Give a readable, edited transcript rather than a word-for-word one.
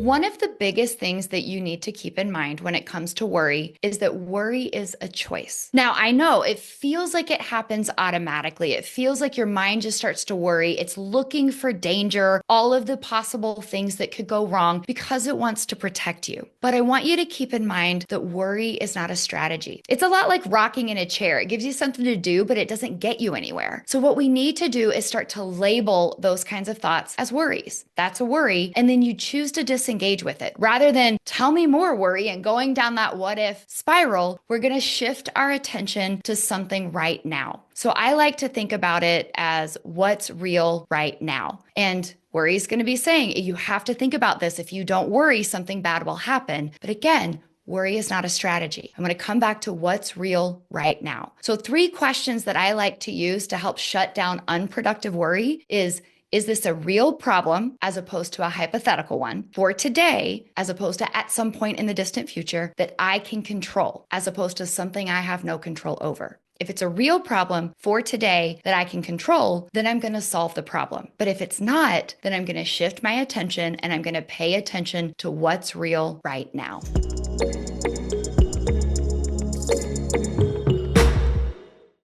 One of the biggest things that you need to keep in mind when it comes to worry is that worry is a choice. Now, I know it feels like it happens automatically. It feels like your mind just starts to worry. It's looking for danger, all of the possible things that could go wrong because it wants to protect you. But I want you to keep in mind that worry is not a strategy. It's a lot like rocking in a chair. It gives you something to do, but it doesn't get you anywhere. So what we need to do is start to label those kinds of thoughts as worries. That's a worry. And then you choose to disengage with it. Rather than tell me more worry and going down that what if spiral, we're going to shift our attention to something right now. So I like to think about it as what's real right now. And worry is going to be saying you have to think about this. If you don't worry, something bad will happen. But again, worry is not a strategy. I'm going to come back to what's real right now. So 3 questions that I like to use to help shut down unproductive worry is this a real problem as opposed to a hypothetical one for today, as opposed to at some point in the distant future that I can control, as opposed to something I have no control over? If it's a real problem for today that I can control, then I'm going to solve the problem. But if it's not, then I'm going to shift my attention and I'm going to pay attention to what's real right now.